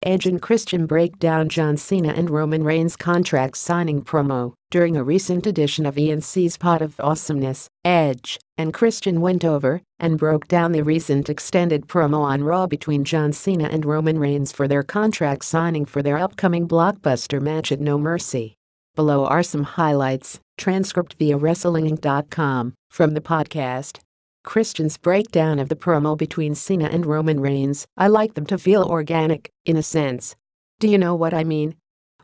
Edge and Christian break down John Cena and Roman Reigns contract signing promo. During a recent edition of ENC's Pot of Awesomeness, Edge and Christian went over and broke down the recent extended promo on Raw between John Cena and Roman Reigns for their contract signing for their upcoming blockbuster match at No Mercy. Below are some highlights, transcript via WrestlingInc.com, from the podcast. Christian's breakdown of the promo between Cena and Roman Reigns. I like them to feel organic, in a sense. Do you know what I mean?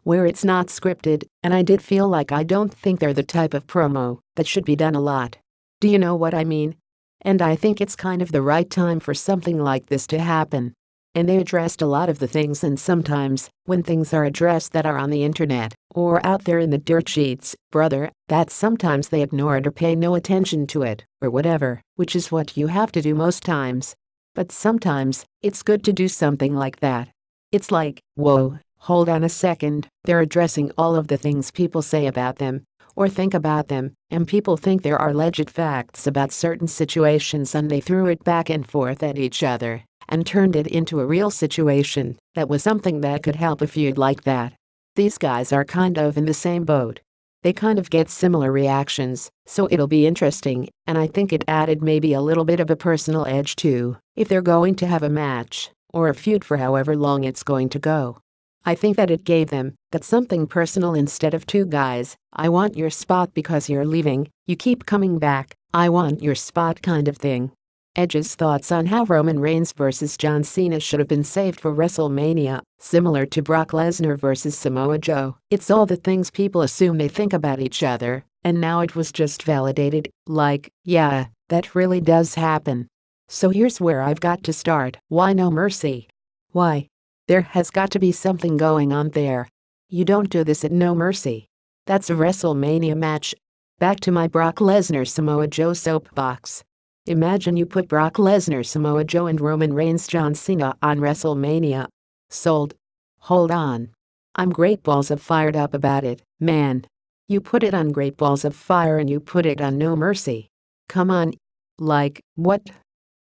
Where it's not scripted, and I did feel like I don't think they're the type of promo that should be done a lot. Do you know what I mean? And I think it's kind of the right time for something like this to happen. And they addressed a lot of the things, and sometimes, when things are addressed that are on the internet, or out there in the dirt sheets, brother, that sometimes they ignore it or pay no attention to it, or whatever, which is what you have to do most times. But sometimes, it's good to do something like that. It's like, whoa, hold on a second, they're addressing all of the things people say about them, or think about them, and people think there are legit facts about certain situations, and they threw it back and forth at each other and turned it into a real situation that was something that could help a feud like that. These guys are kind of in the same boat. They kind of get similar reactions, so it'll be interesting, and I think it added maybe a little bit of a personal edge too, if they're going to have a match, or a feud for however long it's going to go. I think that it gave them that something personal instead of two guys, I want your spot because you're leaving, you keep coming back, I want your spot kind of thing. Edge's thoughts on how Roman Reigns vs. John Cena should have been saved for WrestleMania, similar to Brock Lesnar vs. Samoa Joe. It's all the things people assume they think about each other, and now it was just validated, like, yeah, that really does happen. So here's where I've got to start. Why No Mercy? Why? There has got to be something going on there. You don't do this at No Mercy. That's a WrestleMania match. Back to my Brock Lesnar Samoa Joe soapbox. Imagine you put Brock Lesnar, Samoa Joe and Roman Reigns, John Cena on WrestleMania. Sold. Hold on. I'm great balls of fired up about it, man. You put it on Great Balls of Fire and you put it on No Mercy. Come on. Like, what?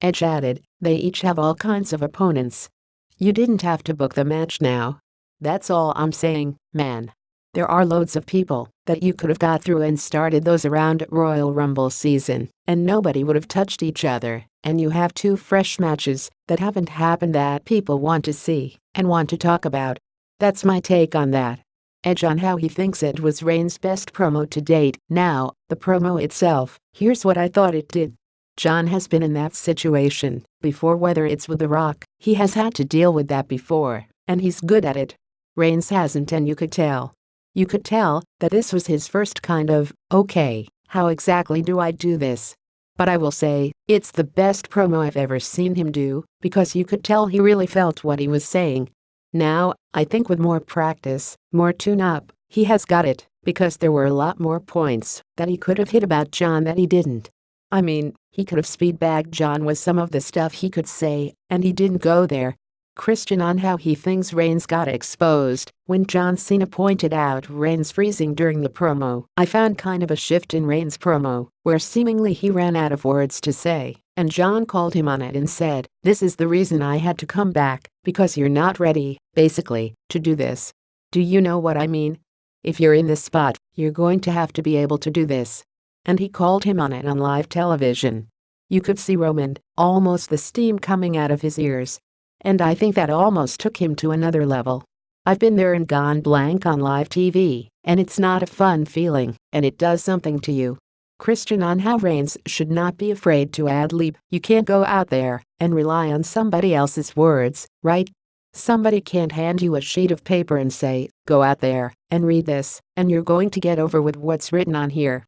Edge added, they each have all kinds of opponents. You didn't have to book the match now. That's all I'm saying, man. There are loads of people that you could have got through and started those around Royal Rumble season, and nobody would have touched each other, and you have two fresh matches that haven't happened that people want to see and want to talk about. That's my take on that. Edge on how he thinks it was Reigns' best promo to date. Now, the promo itself, here's what I thought it did. John has been in that situation before, whether it's with The Rock, he has had to deal with that before, and he's good at it. Reigns hasn't, and you could tell. You could tell that this was his first kind of, okay, how exactly do I do this? But I will say, it's the best promo I've ever seen him do, because you could tell he really felt what he was saying. Now, I think with more practice, more tune-up, he has got it, because there were a lot more points that he could have hit about John that he didn't. I mean, he could have speed-bagged John with some of the stuff he could say, and he didn't go there. Christian on how he thinks Reigns got exposed when John Cena pointed out Reigns freezing during the promo. I found kind of a shift in Reigns' promo where seemingly he ran out of words to say, and John called him on it and said, this is the reason I had to come back, because you're not ready, basically, to do this. Do you know what I mean? If you're in this spot, you're going to have to be able to do this. And he called him on it on live television. You could see Roman, almost the steam coming out of his ears. And I think that almost took him to another level. I've been there and gone blank on live TV, and it's not a fun feeling, and it does something to you. Christian on how Reigns should not be afraid to ad-lib. You can't go out there and rely on somebody else's words, right? Somebody can't hand you a sheet of paper and say, go out there and read this, and you're going to get over with what's written on here.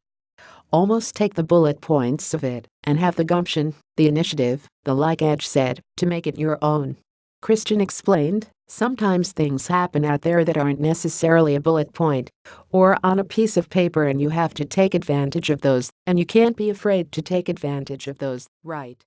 Almost take the bullet points of it and have the gumption, the initiative, the like Edge said, to make it your own. Christian explained, sometimes things happen out there that aren't necessarily a bullet point or on a piece of paper, and you have to take advantage of those, and you can't be afraid to take advantage of those, right?